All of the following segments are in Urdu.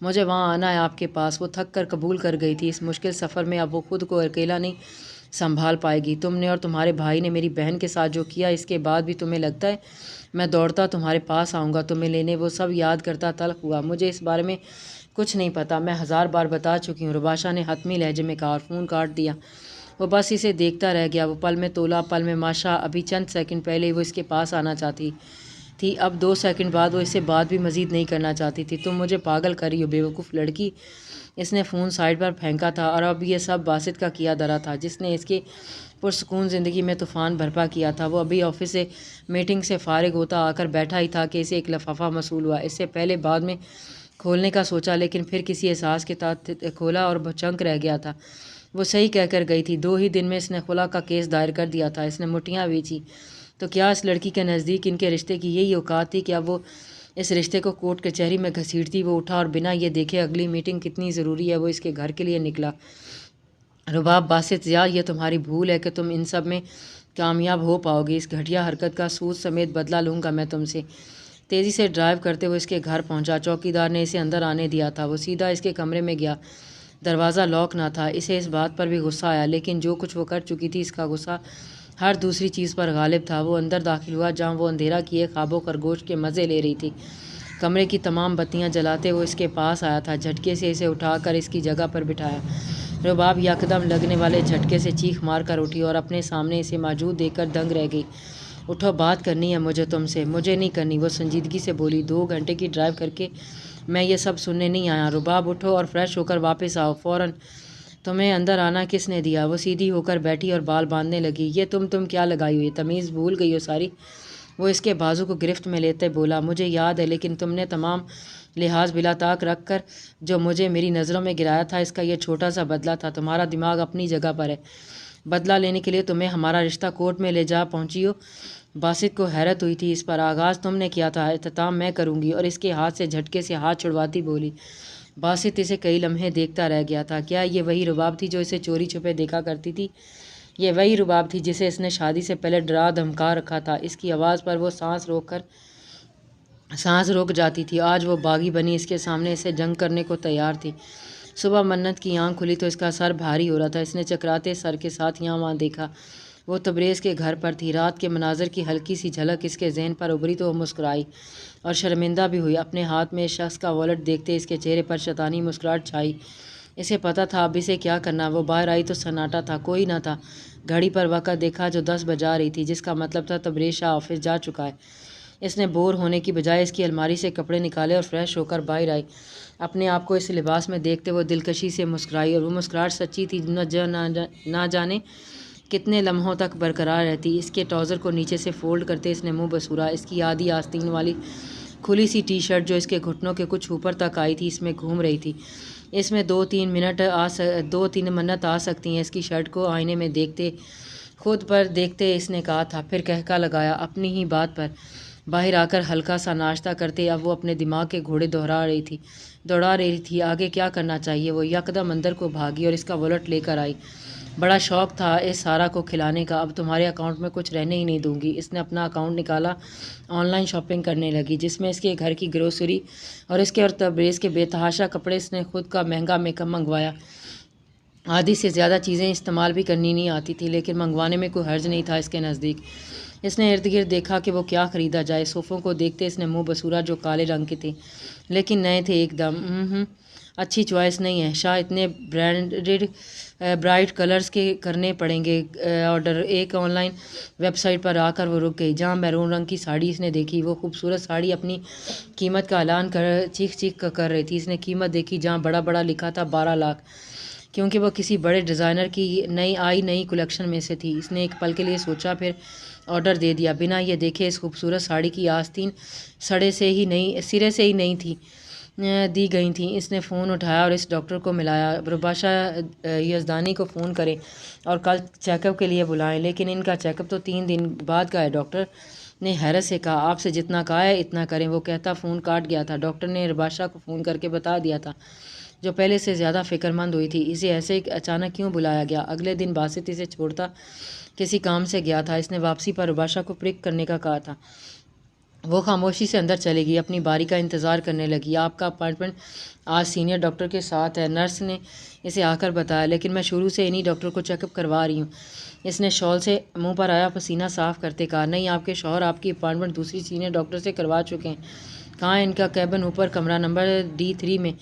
مجھے وہاں آنا ہے آپ کے پاس۔ وہ تھک کر قبول کر گئی تھی۔ اس مشکل سفر میں اب وہ خود کو اکیلا نہیں سنبھال پائے گی۔ تم نے اور تمہارے بھائی نے میری بہن کے ساتھ جو کیا، اس کے بعد بھی تمہیں لگتا ہے میں دوڑتا تمہارے پاس آؤں گا تمہیں لینے؟ وہ سب یاد کرتا تلخ ہوا۔ مجھے اس بارے میں کچھ نہیں پتہ، میں 1000 بار بتا چکی ہوں، رباشا نے حتمی لہجے میں کہا اور فون کاٹ دیا۔ وہ بس اسے دیکھتا رہ گیا۔ وہ پل میں تولا، پل میں ماشا۔ ابھی چند سیکنڈ پہلے وہ اس کے پاس آنا چاہتی تھی، اب 2 سیکنڈ بعد وہ اس سے بات بھی مزید نہیں کرنا چاہتی تھی۔ تم مجھے پاگل کر رہی ہو بیوقوف لڑکی۔ اس نے فون سائڈ پر پھینکا تھا، اور اب یہ سب باسط کا کیا دھرا تھا، جس نے اس کے پرسکون زندگی میں طوفان برپا کیا تھا۔ وہ ابھی آفس سے میٹنگ سے فارغ ہوتا آ کر بیٹھا ہی تھا کہ اسے ایک لفافہ موصول ہوا۔ اس سے پہلے بعد میں کھولنے کا سوچا، لیکن پھر کسی احساس کے تحت کھولا اور چنک رہ گیا تھا۔ وہ صحیح کہہ کر گئی تھی، 2 ہی دن میں اس نے خلا کا کیس دائر کر دیا تھا۔ اس نے مٹھیاں بیچی تو کیا اس لڑکی کے نزدیک ان کے رشتے کی یہی اوقات تھی کہ اب وہ اس رشتے کو کورٹ کچہری میں گھسیٹتی؟ وہ اٹھا اور بنا یہ دیکھے اگلی میٹنگ کتنی ضروری ہے وہ اس کے گھر کے لیے نکلا۔ رباب باسط ضیاء، یہ تمہاری بھول ہے کہ تم ان سب میں کامیاب ہو پاؤ گی۔ اس گھٹیا حرکت کا سود سمیت بدلہ لوں گا میں تم سے۔ تیزی سے ڈرائیو کرتے ہوئے اس کے گھر پہنچا۔ چوکیدار نے اسے اندر آنے دیا تھا۔ وہ سیدھا اس کے کمرے میں گیا۔ دروازہ لاک نہ تھا۔ اسے اس بات پر بھی غصہ آیا، لیکن جو کچھ وہ کر چکی تھی اس کا غصہ ہر دوسری چیز پر غالب تھا۔ وہ اندر داخل ہوا جہاں وہ اندھیرا کیے خوابوں خرگوش کے مزے لے رہی تھی۔ کمرے کی تمام بتیاں جلاتے وہ اس کے پاس آیا تھا، جھٹکے سے اسے اٹھا کر اس کی جگہ پر بٹھایا۔ رباب یکدم لگنے والے جھٹکے سے چیخ مار کر اٹھی اور اپنے سامنے اسے موجود دیکھ کر دنگ رہ گئی۔ اٹھو، بات کرنی ہے مجھے تم سے۔ مجھے نہیں کرنی، وہ سنجیدگی سے بولی۔ 2 گھنٹے کی ڈرائیو کر کے میں یہ سب سننے نہیں آیا۔ رباب اٹھو اور فریش ہو کر واپس آؤ فوراً۔ تمہیں اندر آنا کس نے دیا؟ وہ سیدھی ہو کر بیٹھی اور بال باندھنے لگی۔ یہ تم کیا لگائی ہوئی؟ تمیز بھول گئی ہو ساری؟ وہ اس کے بازو کو گرفت میں لیتے بولا، مجھے یاد ہے، لیکن تم نے تمام لحاظ بلا طاق رکھ کر جو مجھے میری نظروں میں گرایا تھا، اس کا یہ چھوٹا سا بدلہ تھا۔ تمہارا دماغ اپنی جگہ پر ہے۔ بدلہ لینے کے لیے تمہیں ہمارا رشتہ کورٹ میں لے جا پہنچی ہو۔ باسط کو حیرت ہوئی تھی اس پر۔ آغاز تم نے کیا تھا، اختتام میں کروں گی۔ اور اس کے ہاتھ سے جھٹکے سے ہاتھ چھڑواتی بولی۔ باسط اسے کئی لمحے دیکھتا رہ گیا تھا۔ کیا یہ وہی رباب تھی جو اسے چوری چھپے دیکھا کرتی تھی؟ یہ وہی رباب تھی جسے اس نے شادی سے پہلے ڈرا دھمکا رکھا تھا؟ اس کی آواز پر وہ سانس روک جاتی تھی۔ آج وہ باغی بنی اس کے سامنے اسے جنگ کرنے کو تیار تھی۔ صبح منت کی آنکھ کھلی تو اس کا سر بھاری ہو رہا تھا۔ اس نے چکراتے سر کے ساتھ یہاں وہاں دیکھا۔ وہ تبریز کے گھر پر تھی۔ رات کے مناظر کی ہلکی سی جھلک اس کے ذہن پر ابھری تو وہ مسکرائی اور شرمندہ بھی ہوئی۔ اپنے ہاتھ میں اس شخص کا والیٹ دیکھتے اس کے چہرے پر شیطانی مسکراہٹ چھائی۔ اسے پتہ تھا اب اسے کیا کرنا۔ وہ باہر آئی تو سناٹا تھا، کوئی نہ تھا۔ گھڑی پر وقت دیکھا جو 10 بجا رہی تھی، جس کا مطلب تھا تبریز شاہ آفس جا چکا ہے۔ اس نے بور ہونے کی بجائے اس کی الماری سے کپڑے نکالے اور فریش ہو کر باہر آئی۔ اپنے آپ کو اس لباس میں دیکھتے وہ دلکشی سے مسکرائی، اور وہ مسکراہٹ سچی تھی نہ جانے کتنے لمحوں تک برقرار رہتی۔ اس کے ٹراؤزر کو نیچے سے فولڈ کرتے اس نے منہ بسورا۔ اس کی آدھی آستین والی کھلی سی ٹی شرٹ جو اس کے گھٹنوں کے کچھ اوپر تک آئی تھی، اس میں گھوم رہی تھی۔ اس میں 2-3 منٹ آ سکتی ہیں۔ اس کی شرٹ کو آئینے میں خود پر دیکھتے اس نے کہا تھا، پھر کہکا لگایا اپنی ہی بات پر۔ باہر آ کر ہلکا سا ناشتہ کرتے اب وہ اپنے دماغ کے گھوڑے دوڑا رہی تھی۔ آگے کیا کرنا چاہیے؟ وہ یکدم اندر کو بھاگی اور اس کا والیٹ لے کر آئی۔ بڑا شوق تھا اس سارا کو کھلانے کا۔ اب تمہارے اکاؤنٹ میں کچھ رہنے ہی نہیں دوں گی۔ اس نے اپنا اکاؤنٹ نکالا۔ آن لائن شاپنگ کرنے لگی، جس میں اس کے گھر کی گروسری اور اس کے اور تبریز کے بے تحاشا کپڑے۔ اس نے خود کا مہنگا میک اپ منگوایا۔ آدھی سے زیادہ چیزیں استعمال بھی کرنی نہیں آتی تھی، لیکن منگوانے میں کوئی حرج نہیں تھا اس کے نزدیک۔ اس نے ارد گرد دیکھا کہ وہ کیا خریدا جائے۔ صوفوں کو دیکھتے اس نے منہ بسورا جو کالے رنگ کے تھے، لیکن نئے تھے ایک دم۔ اچھی چوائس نہیں ہے شاہ، اتنے برائٹ کلرز کے کرنے پڑیں گے آرڈر۔ ایک آن لائن ویب سائٹ پر آ کر وہ رک گئی جہاں میرون رنگ کی ساڑی اس نے دیکھی۔ وہ خوبصورت ساڑی اپنی قیمت کا اعلان چیخ کر رہی تھی۔ اس نے قیمت دیکھی جہاں بڑا بڑا لکھا تھا 12 لاکھ، کیونکہ وہ کسی بڑے ڈیزائنر کی نئی کلیکشن میں سے تھی۔ اس نے ایک پل کے لیے سوچا، پھر آرڈر دے دیا بنا یہ دیکھے اس خوبصورت ساڑی کی آستین سرے سے ہی نہیں تھی دی گئی تھیں۔ اس نے فون اٹھایا اور اس ڈاکٹر کو ملایا۔ رباشا یزدانی کو فون کریں اور کل چیک اپ کے لیے بلائیں، لیکن ان کا چیک اپ تو 3 دن بعد کا ہے، ڈاکٹر نے حیرت سے کہا۔ آپ سے جتنا کہا ہے اتنا کریں، وہ کہتا فون کاٹ گیا تھا۔ ڈاکٹر نے رباشا کو فون کر کے بتا دیا تھا، جو پہلے سے زیادہ فکر مند ہوئی تھی۔ اسے ایسے اچانک کیوں بلایا گیا؟ اگلے دن باسط اسے چھوڑتا کسی کام سے گیا تھا۔ اس نے واپسی پر رباشا کو پک کرنے کا کہا تھا۔ وہ خاموشی سے اندر چلے گئی، اپنی باری کا انتظار کرنے لگی۔ آپ کا اپائنٹمنٹ آج سینئر ڈاکٹر کے ساتھ ہے، نرس نے اسے آ کر بتایا، لیکن میں شروع سے انہی ڈاکٹر کو چیک اپ کروا رہی ہوں۔ اس نے شال سے منہ پر آیا پسینہ صاف کرتے کہا، نہیں، آپ کے شوہر آپ کی اپائنٹمنٹ دوسری سینئر ڈاکٹر سے کروا چکے ہیں۔ کہاں ہے ان کا کیبن؟ اوپر، کمرہ نمبر D3 میں۔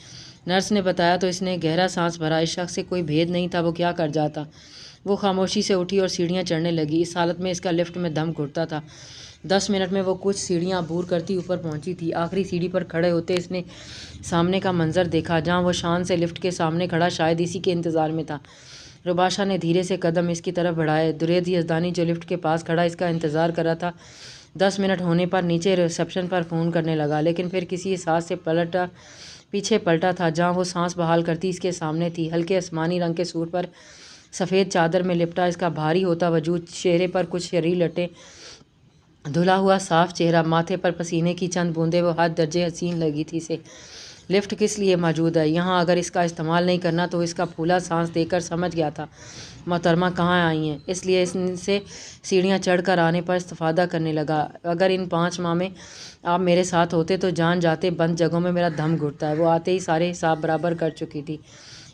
نرس نے بتایا تو اس نے گہرا سانس بھرا۔ اس شخص سے کوئی بھید نہیں تھا، وہ کیا کر جاتا۔ وہ خاموشی سے اٹھی اور سیڑھیاں چڑھنے لگی۔ اس حالت میں اس کا لفٹ میں دم گھٹتا تھا۔ 10 منٹ میں وہ کچھ سیڑھیاں عبور کرتی اوپر پہنچی تھی۔ آخری سیڑھی پر کھڑے ہوتے اس نے سامنے کا منظر دیکھا، جہاں وہ شان سے لفٹ کے سامنے کھڑا شاید اسی کے انتظار میں تھا۔ رباشا نے دھیرے سے قدم اس کی طرف بڑھائے۔ درید یزدانی جو لفٹ کے پاس کھڑا اس کا انتظار کر رہا تھا، 10 منٹ ہونے پر نیچے ریسپشن پر فون کرنے لگا، لیکن پھر کسی احساس سے پیچھے پلٹا تھا۔ جہاں وہ سانس بحال کرتی اس کے سامنے تھی، ہلکے آسمانی رنگ کے سوٹ پر سفید چادر میں لپٹا اس کا بھاری ہوتا وجود، چہرے پر کچھ شریر لٹے، دھلا ہوا صاف چہرہ، ماتھے پر پسینے کی چند بوندیں، وہ حد درجے حسین لگی تھی اسے۔ لفٹ کس لیے موجود ہے یہاں؟ اگر اس کا استعمال نہیں کرنا تو اس کا پھولا سانس دیکھ کر سمجھ گیا تھا محترمہ کہاں آئی ہیں، اس لیے اس سے سیڑھیاں چڑھ کر آنے پر استفادہ کرنے لگا۔ اگر ان 5 ماہ میں آپ میرے ساتھ ہوتے تو جان جاتے، بند جگہوں میں میرا دم گھٹتا ہے۔ وہ آتے ہی سارے حساب برابر کر چکی تھی۔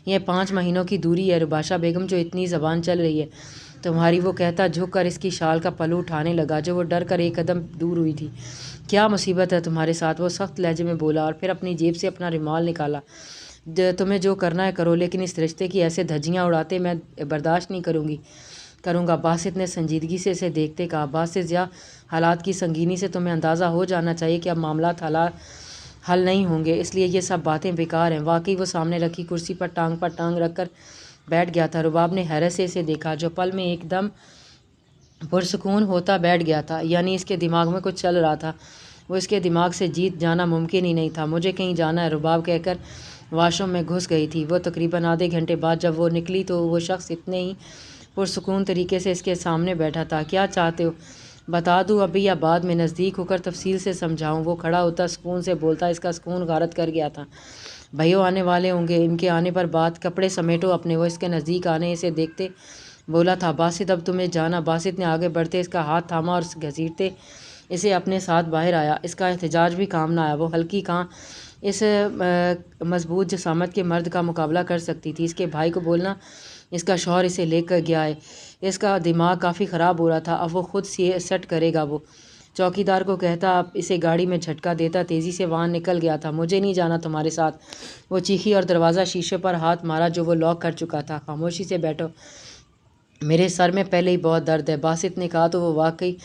یہ 5 مہینوں کی دوری ہے رباشا بیگم جو اتنی زبان چل رہی ہے تمہاری، وہ کہتا جھک کر اس کی شال کا پلو اٹھانے لگا جو وہ ڈر کر ایک قدم دور ہوئی تھی۔ کیا مصیبت ہے تمہارے ساتھ؟ وہ سخت لہجے میں بولا اور پھر اپنی جیب سے اپنا رومال نکالا۔ تمہیں جو کرنا ہے کرو، لیکن اس رشتے کی ایسے دھجیاں اڑاتے میں برداشت نہیں کروں گا۔ باسط نے سنجیدگی سے اسے دیکھتے کہا، باسط یا حالات کی سنگینی سے تمہیں اندازہ ہو جانا چاہیے کہ اب معاملات حل نہیں ہوں گے، اس لیے یہ سب باتیں بیکار ہیں۔ واقعی وہ سامنے رکھی کرسی پر ٹانگ رکھ کر بیٹھ گیا تھا۔ رباب نے حیرت سے اسے دیکھا جو پل میں ایک دم پرسکون ہوتا بیٹھ گیا تھا، یعنی اس کے دماغ میں کچھ چل رہا تھا، وہ اس کے دماغ سے جیت جانا ممکن ہی نہیں تھا۔ مجھے کہیں جانا ہے، رباب کہہ کر واش روم میں گھس گئی تھی وہ۔ تقریباً آدھے گھنٹے بعد جب وہ نکلی تو وہ شخص اتنے ہی پرسکون طریقے سے اس کے سامنے بیٹھا تھا۔ کیا چاہتے ہو؟ بتا دوں ابھی یا بعد میں؟ نزدیک ہو کر تفصیل سے سمجھاؤں؟ وہ کھڑا ہوتا سکون سے بولتا، اس کا سکون غارت کر گیا تھا۔ بھائیو آنے والے ہوں گے، ان کے آنے پر بات، کپڑے سمیٹو اپنے۔ وہ اس کے نزدیک آنے اسے دیکھتے بولا تھا، باسط اب تمہیں جانا۔ باسط نے آگے بڑھتے اس کا ہاتھ تھاما اور گھسیٹتے اسے اپنے ساتھ باہر آیا۔ اس کا احتجاج بھی کام نہ آیا، وہ ہلکی کہاں اس مضبوط جسامت کے مرد کا مقابلہ کر سکتی تھی۔ اس کے بھائی کو بولنا اس کا شوہر اسے لے کر گیا ہے، اس کا دماغ کافی خراب ہو رہا تھا، اب وہ خود سیٹ کرے گا۔ وہ چوکیدار کو کہتا، اب اسے گاڑی میں جھٹکا دیتا، تیزی سے وہاں نکل گیا تھا۔ مجھے نہیں جانا تمہارے ساتھ، وہ چیخی اور دروازہ شیشے پر ہاتھ مارا جو وہ لاک کر چکا تھا۔ خاموشی سے بیٹھو، میرے سر میں پہلے ہی بہت درد ہے، باسط نے کہا تو وہ واقعی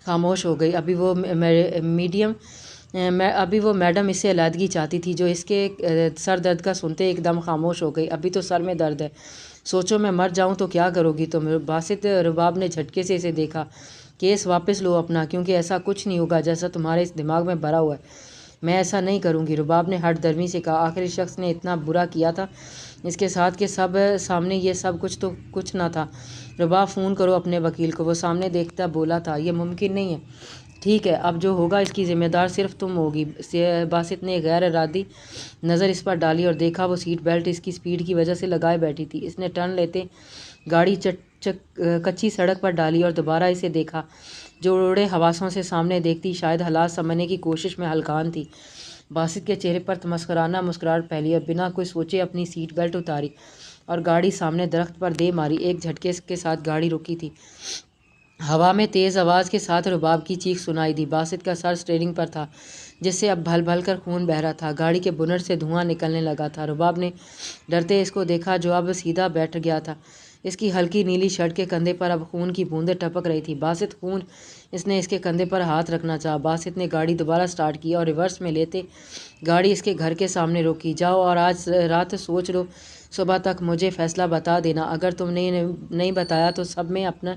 خاموش ہو گئی۔ ابھی وہ میڈم اس سے علیحدگی چاہتی تھی جو اس کے سر درد کا سنتے ایک دم خاموش ہو گئی۔ ابھی تو سر میں درد ہے، سوچو میں مر جاؤں تو کیا کرو گی تم؟ باسط رباب نے جھٹکے سے اسے دیکھا، کیس واپس لو اپنا، کیونکہ ایسا کچھ نہیں ہوگا جیسا تمہارے اس دماغ میں بھرا ہوا ہے۔ میں ایسا نہیں کروں گی، رباب نے ہٹ درمی سے کہا۔ آخری شخص نے اتنا برا کیا تھا اس کے ساتھ کہ سب سامنے یہ سب کچھ تو کچھ نہ تھا۔ رباب فون کرو اپنے وکیل کو، وہ سامنے دیکھتا بولا تھا، یہ ممکن نہیں ہے۔ ٹھیک ہے، اب جو ہوگا اس کی ذمہ دار صرف تم ہوگی۔ باسط نے غیر ارادی نظر اس پر ڈالی اور دیکھا وہ سیٹ بیلٹ اس کی سپیڈ کی وجہ سے لگائے بیٹھی تھی۔ اس نے ٹرن لیتے گاڑی کچی سڑک پر ڈالی اور دوبارہ اسے دیکھا جو اڑے حواسوں سے سامنے دیکھتی شاید حالات سمجھنے کی کوشش میں ہلکان تھی۔ باسط کے چہرے پر تمسخرانہ مسکراہٹ پھیلی اور بنا کوئی سوچے اپنی سیٹ بیلٹ اتاری اور گاڑی سامنے درخت پر دے ماری۔ ایک جھٹکے کے ساتھ گاڑی رکی تھی۔ ہوا میں تیز آواز کے ساتھ رباب کی چیخ سنائی دی۔ باسط کا سر اسٹیئرنگ پر تھا جس سے اب بھل بھل کر خون بہہ رہا تھا، گاڑی کے بونٹ سے دھواں نکلنے لگا تھا۔ رباب نے ڈرتے اس کو دیکھا جو اب سیدھا بیٹھ گیا تھا، اس کی ہلکی نیلی شرٹ کے کندھے پر اب خون کی بوندیں ٹپک رہی تھی۔ باسط خون، اس نے اس کے کندھے پر ہاتھ رکھنا چاہا۔ باسط نے گاڑی دوبارہ سٹارٹ کی اور ریورس میں لیتے گاڑی اس کے گھر کے سامنے روکی۔ جاؤ اور آج رات سوچ لو، صبح تک مجھے فیصلہ بتا دینا، اگر تم نے نہیں بتایا تو سب میں اپنے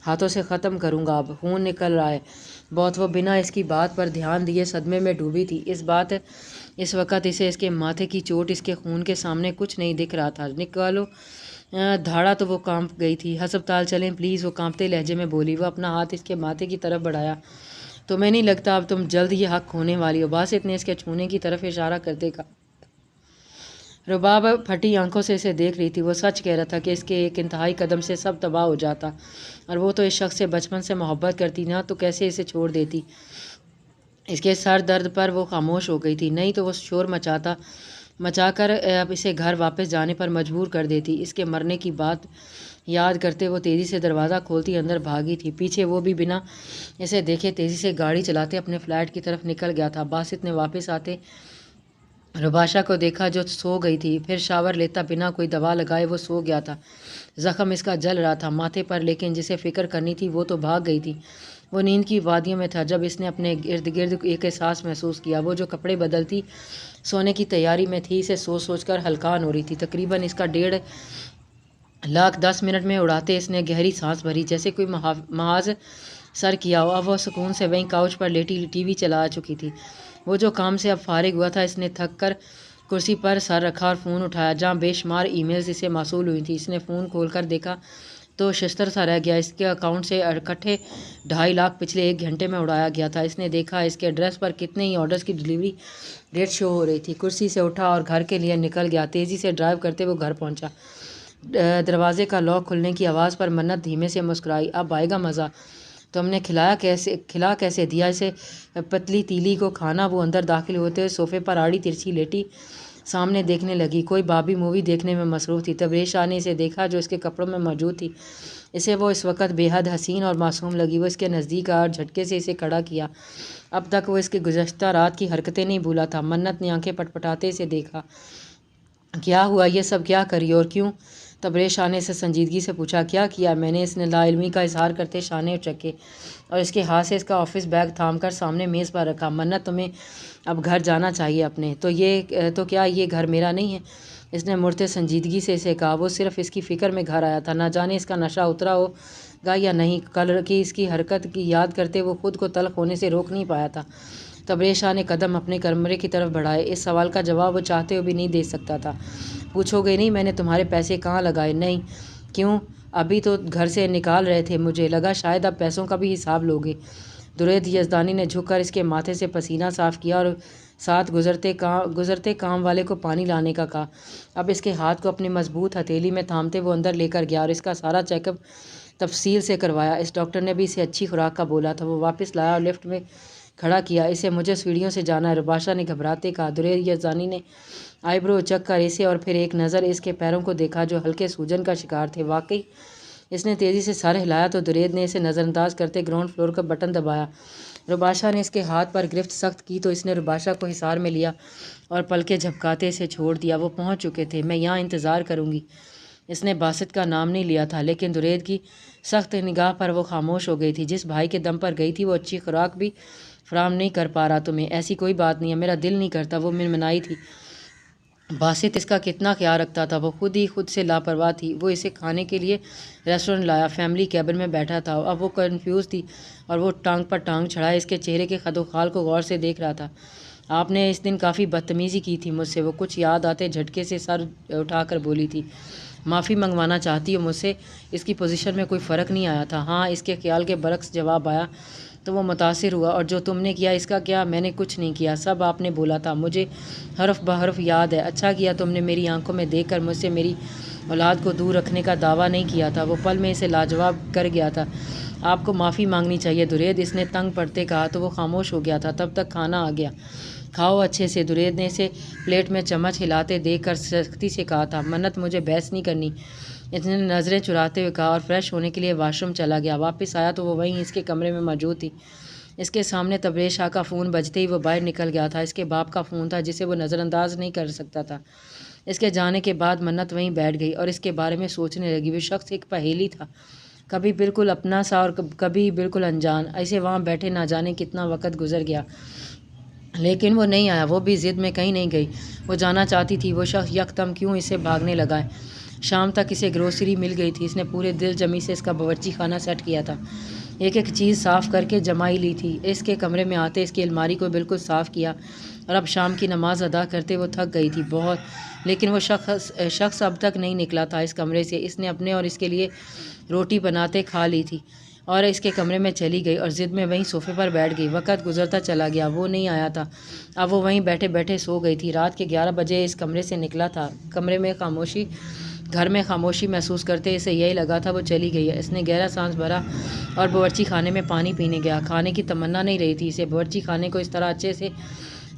ہاتھوں سے ختم کروں گا۔ اب خون نکل رہا ہے بہت۔ وہ بنا اس کی بات پر دھیان دیے صدمے میں ڈوبی تھی۔ اس وقت اسے اس کے ماتھے کی چوٹ، اس کے خون کے سامنے کچھ نہیں دکھ رہا تھا۔ نکالو دھاڑا تو وہ کانپ گئی تھی۔ ہسپتال چلیں پلیز، وہ کانپتے لہجے میں بولی۔ وہ اپنا ہاتھ اس کے ماتھے کی طرف بڑھایا۔ تمہیں نہیں لگتا اب تم جلد یہ حق کھونے والی ہو؟ باسط نے اس کے چھونے کی طرف اشارہ کرتے کہا۔ رباب پھٹی آنکھوں سے اسے دیکھ رہی تھی۔ وہ سچ کہہ رہا تھا کہ اس کے ایک انتہائی قدم سے سب تباہ ہو جاتا، اور وہ تو اس شخص سے بچپن سے محبت کرتی، نہ تو کیسے اسے چھوڑ دیتی۔ اس کے سر درد پر وہ خاموش ہو گئی تھی، نہیں تو وہ شور مچا کر اب اسے گھر واپس جانے پر مجبور کر دیتی۔ اس کے مرنے کی بات یاد کرتے وہ تیزی سے دروازہ کھولتی اندر بھاگی تھی۔ پیچھے وہ بھی بنا اسے دیکھے تیزی سے گاڑی چلاتے اپنے فلیٹ کی طرف نکل گیا تھا۔ باسط نے واپس آتے رباشا کو دیکھا جو سو گئی تھی، پھر شاور لیتا بنا کوئی دوا لگائے وہ سو گیا تھا۔ زخم اس کا جل رہا تھا ماتھے پر، لیکن جسے فکر کرنی تھی وہ تو بھاگ گئی تھی۔ وہ نیند کی وادیوں میں تھا جب اس نے اپنے ارد گرد ایک احساس محسوس کیا۔ وہ جو کپڑے بدلتی سونے کی تیاری میں تھی اسے سوچ کر ہلکان ہو رہی تھی۔ تقریباً اس کا 1.5 لاکھ 10 منٹ میں اڑاتے اس نے گہری سانس بھری، جیسے کوئی محاذ سر کیا ہو۔ اب وہ سکون سے وہیں کاؤچ پر لیٹی ٹی وی چلا چکی تھی۔ وہ جو کام سے اب فارغ ہوا تھا، اس نے تھک کر کرسی پر سر رکھا اور فون اٹھایا جہاں بے شمار ای میلز اسے موصول ہوئی تھی۔ اس نے فون کھول کر دیکھا تو شستر سا رہ گیا۔ اس کے اکاؤنٹ سے اکٹھے 2.5 لاکھ پچھلے 1 گھنٹے میں اڑایا گیا تھا۔ اس نے دیکھا اس کے ایڈریس پر کتنے ہی آرڈرز کی ڈیلیوری ڈیٹ شو ہو رہی تھی۔ کرسی سے اٹھا اور گھر کے لیے نکل گیا۔ تیزی سے ڈرائیو کرتے وہ گھر پہنچا۔ دروازے کا لاک کھلنے کی آواز پر منت دھیمے سے مسکرائی۔ اب آئے گا مزہ۔ تم نے کھلا کیسے دیا اسے پتلی تیلی کو کھانا؟ وہ اندر داخل ہوتے ہوئے صوفے پر آڑی ترچھی لیٹی سامنے دیکھنے لگی۔ کوئی بابی مووی دیکھنے میں مصروف تھی۔ تبریز شاہ نے اسے دیکھا جو اس کے کپڑوں میں موجود تھی۔ اسے وہ اس وقت بے حد حسین اور معصوم لگی۔ وہ اس کے نزدیک آیا اور جھٹکے سے اسے کھڑا کیا۔ اب تک وہ اس کی گزشتہ رات کی حرکتیں نہیں بھولا تھا۔ منت نے آنکھیں پٹپٹاتے اسے دیکھا۔ کیا ہوا؟ یہ سب کیا کری اور کیوں؟ تبریز شاہ نے اسے سنجیدگی سے پوچھا۔ کیا کیا میں نے؟ اس نے لا علمی کا اظہار کرتے شانے اچکے اور اس کے ہاتھ سے اس کا آفس بیگ تھام کر سامنے میز پر رکھا۔ منت تمہیں اب گھر جانا چاہیے اپنے۔ تو کیا یہ گھر میرا نہیں ہے؟ اس نے مڑتے سنجیدگی سے اسے کہا۔ وہ صرف اس کی فکر میں گھر آیا تھا۔ نہ جانے اس کا نشہ اترا ہوگا یا نہیں۔ کل کی اس کی حرکت کی یاد کرتے وہ خود کو تلخ ہونے سے روک نہیں پایا تھا۔ تبریز شاہ نے قدم اپنے کمرے کی طرف بڑھائے۔ اس سوال کا جواب وہ چاہتے ہوئے بھی نہیں دے سکتا تھا۔ پوچھو گے نہیں میں نے تمہارے پیسے کہاں لگائے؟ نہیں۔ کیوں؟ ابھی تو گھر سے نکال رہے تھے، مجھے لگا شاید اب پیسوں کا بھی حساب لوگے۔ درید یزدانی نے جھک کر اس کے ماتھے سے پسینہ صاف کیا اور ساتھ گزرتے کام والے کو پانی لانے کا کہا۔ اب اس کے ہاتھ کو اپنی مضبوط ہتھیلی میں تھامتے وہ اندر لے کر گیا اور اس کا سارا چیک اپ تفصیل سے کروایا۔ اس ڈاکٹر نے بھی اسے اچھی خوراک کا بولا تھا۔ وہ واپس لایا اور لفٹ میں کھڑا کیا۔ اسے مجھے سیڑھیوں سے جانا ہے، رباشا نے گھبراتے کہا۔ درید یزدانی نے آئی برو اچک کر اسے اور پھر ایک نظر اس کے پیروں کو دیکھا جو ہلکے سوجن کا شکار تھے۔ واقعی؟ اس نے تیزی سے سر ہلایا تو درید نے اسے نظر انداز کرتے گراؤنڈ فلور کا بٹن دبایا۔ رباشا نے اس کے ہاتھ پر گرفت سخت کی تو اس نے رباشا کو حصار میں لیا اور پلکیں جھپکاتے اسے چھوڑ دیا۔ وہ پہنچ چکے تھے۔ میں یہاں انتظار کروں گی۔ اس نے باسط کا نام نہیں لیا تھا، لیکن درید کی سخت نگاہ پر وہ خاموش ہو گئی تھی۔ جس بھائی کے دم پر گئی تھی وہ اچھی خوراک بھی فراہم نہیں کر پا رہا تمہیں؟ ایسی کوئی بات نہیں ہے، میرا دل نہیں کرتا۔ وہ منمنائی تھی۔ باسط اس کا کتنا خیال رکھتا تھا، وہ خود سے لاپرواہ تھی۔ وہ اسے کھانے کے لیے ریسٹورنٹ لایا، فیملی کیبن میں بیٹھا تھا۔ اب وہ کنفیوز تھی اور وہ ٹانگ پر ٹانگ چڑھائے اس کے چہرے کے خد و خال کو غور سے دیکھ رہا تھا۔ آپ نے اس دن کافی بدتمیزی کی تھی مجھ سے۔ وہ کچھ یاد آتے جھٹکے سے سر اٹھا کر بولی تھی۔ معافی منگوانا چاہتی ہو مجھ سے؟ اس کی پوزیشن میں کوئی فرق نہیں آیا تھا۔ ہاں، اس کے خیال کے برعکس جواب آیا تو وہ متاثر ہوا۔ اور جو تم نے کیا اس کا کیا؟ میں نے کچھ نہیں کیا، سب آپ نے بولا تھا، مجھے حرف بحرف یاد ہے۔ اچھا کیا تم نے میری آنکھوں میں دیکھ کر مجھ سے میری اولاد کو دور رکھنے کا دعویٰ نہیں کیا تھا۔ وہ پل میں اسے لاجواب کر گیا تھا۔ آپ کو معافی مانگنی چاہیے درید، اس نے تنگ پڑتے کہا تو وہ خاموش ہو گیا تھا۔ تب تک کھانا آ گیا، کھاؤ اچھے سے۔ درید نے اسے پلیٹ میں چمچ ہلاتے دیکھ کر سختی سے کہا تھا۔ منت مجھے بحث نہیں کرنی، اس نے نظریں چراتے ہوئے کہا اور فریش ہونے کے لیے واش روم چلا گیا۔ واپس آیا تو وہ وہیں اس کے کمرے میں موجود تھی۔ اس کے سامنے تبریز شاہ کا فون بجتے ہی وہ باہر نکل گیا تھا۔ اس کے باپ کا فون تھا جسے وہ نظر انداز نہیں کر سکتا تھا۔ اس کے جانے کے بعد منت وہیں بیٹھ گئی اور اس کے بارے میں سوچنے لگی۔ وہ شخص ایک پہیلی تھا، کبھی بالکل اپنا سا اور کبھی بالکل انجان۔ ایسے وہاں بیٹھے نہ جانے کتنا وقت گزر گیا، لیکن وہ نہیں آیا۔ وہ بھی ضد میں کہیں نہیں گئی، وہ جانا چاہتی تھی۔ وہ شخص یکدم کیوں اسے بھاگنے لگا ہے؟ شام تک اسے گروسری مل گئی تھی۔ اس نے پورے دل جمی سے اس کا باورچی خانہ سیٹ کیا تھا، ایک چیز صاف کر کے جمائی لی تھی۔ اس کے کمرے میں آتے اس کی الماری کو بالکل صاف کیا اور اب شام کی نماز ادا کرتے وہ تھک گئی تھی بہت، لیکن وہ شخص اب تک نہیں نکلا تھا اس کمرے سے۔ اس نے اپنے اور اس کے لیے روٹی بناتے کھا لی تھی اور اس کے کمرے میں چلی گئی اور ضد میں وہیں صوفے پر بیٹھ گئی۔ وقت گزرتا چلا گیا، وہ نہیں آیا تھا۔ اب وہ وہیں بیٹھے بیٹھے سو گئی تھی۔ رات کے 11 بجے اس کمرے سے نکلا تھا۔ کمرے میں خاموشی گھر میں خاموشی محسوس کرتے اسے یہی لگا تھا وہ چلی گئی ہے۔ اس نے گہرا سانس بھرا اور باورچی خانے میں پانی پینے گیا۔ کھانے کی تمنا نہیں رہی تھی اسے باورچی خانے کو اس طرح اچھے سے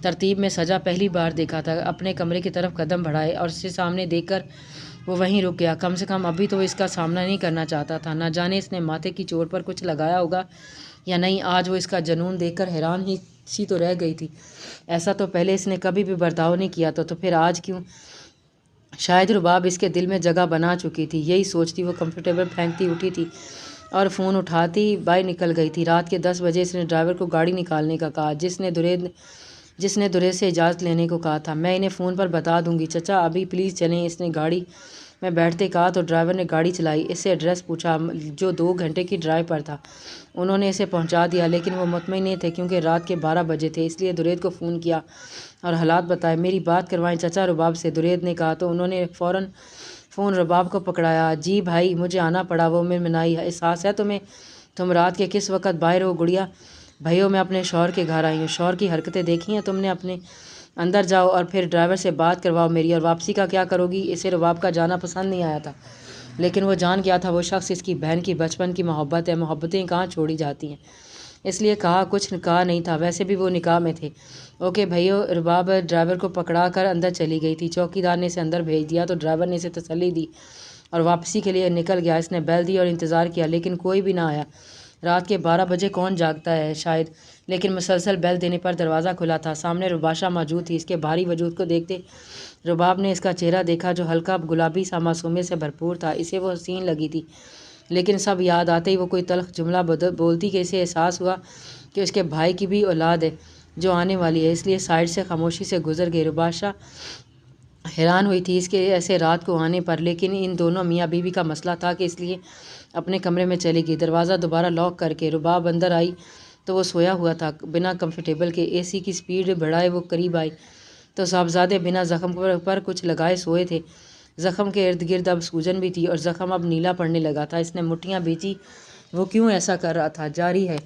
ترتیب میں سجا پہلی بار دیکھا تھا۔ اپنے کمرے کی طرف قدم بڑھائے اور اسے سامنے دیکھ کر وہ وہیں رک گیا۔ کم سے کم ابھی تو وہ اس کا سامنا نہیں کرنا چاہتا تھا۔ نہ جانے اس نے ماتھے کی چوٹ پر کچھ لگایا ہوگا یا نہیں۔ آج وہ اس کا جنون دیکھ کر حیران ہی سی تو رہ گئی تھی۔ ایسا تو پہلے اس نے کبھی بھی برتاؤ نہیں کیا تو پھر آج کیوں؟ شاید رباب اس کے دل میں جگہ بنا چکی تھی۔ یہی سوچتی وہ کمفرٹیبل پھینکتی اٹھی تھی اور فون اٹھاتی باہر نکل گئی تھی۔ رات کے 10 بجے اس نے ڈرائیور کو گاڑی نکالنے کا کہا جس نے درید سے اجازت لینے کو کہا تھا۔ میں انہیں فون پر بتا دوں گی چچا، ابھی پلیز چلیں، اس نے گاڑی میں بیٹھتے کہا تو ڈرائیور نے گاڑی چلائی۔ اس سے ایڈریس پوچھا جو 2 گھنٹے کی ڈرائیو پر تھا۔ انہوں نے اسے پہنچا دیا لیکن وہ مطمئن نہیں تھے کیونکہ رات کے 12 بجے تھے، اس لیے درید کو فون کیا اور حالات بتائے۔ میری بات کروائیں چچا رباب سے، درید نے کہا تو انہوں نے فوراً فون رباب کو پکڑایا۔ جی بھائی مجھے آنا پڑا، وہ منائی، احساس ہے تمہیں؟ تم رات کے کس وقت باہر ہو گڑیا؟ بھائیو میں اپنے شوہر کے گھر آئی ہوں۔ شوہر کی حرکتیں دیکھی ہیں تم نے اپنے؟ اندر جاؤ اور پھر ڈرائیور سے بات کرواؤ میری، اور واپسی کا کیا کرو گی؟ اسے رباب کا جانا پسند نہیں آیا تھا لیکن وہ جان گیا تھا وہ شخص اس کی بہن کی بچپن کی محبت ہے، محبتیں کہاں چھوڑی جاتی ہیں، اس لیے کچھ کہا نہیں تھا۔ ویسے بھی وہ نکاح میں تھے۔ اوکے بھائیو، رباب ڈرائیور کو پکڑا کر اندر چلی گئی تھی۔ چوکیدار نے اسے اندر بھیج دیا تو ڈرائیور نے اسے تسلی دی اور واپسی کے لیے نکل گیا۔ اس نے بیل دی اور انتظار کیا لیکن کوئی بھی نہ آیا۔ رات کے 12 بجے کون جاگتا ہے شاید، لیکن مسلسل بیل دینے پر دروازہ کھلا تھا۔ سامنے رباشا موجود تھی۔ اس کے بھاری وجود کو دیکھتے رباب نے اس کا چہرہ دیکھا جو ہلکا گلابی سا معصومیت سے بھرپور تھا۔ اسے وہ حسین لگی تھی لیکن سب یاد آتے ہی وہ کوئی تلخ جملہ بولتی کہ اسے احساس ہوا کہ اس کے بھائی کی بھی اولاد ہے جو آنے والی ہے، اس لیے سائڈ سے خاموشی سے گزر گئی۔ رباشا حیران ہوئی تھی اس کے ایسے رات کو آنے پر، لیکن ان دونوں میاں بیوی کا مسئلہ تھا کہ اس لیے اپنے کمرے میں چلی گئی۔ دروازہ دوبارہ لاک کر کے رباب اندر آئی تو وہ سویا ہوا تھا بنا کمفرٹیبل کے۔ اے سی کی سپیڈ بڑھائے وہ قریب آئی تو صاحبزادے بنا زخم پر کچھ لگائے سوئے تھے۔ زخم کے ارد گرد اب سوجن بھی تھی اور زخم اب نیلا پڑنے لگا تھا۔ اس نے مٹھیاں بھیجی، وہ کیوں ایسا کر رہا تھا؟ جاری ہے۔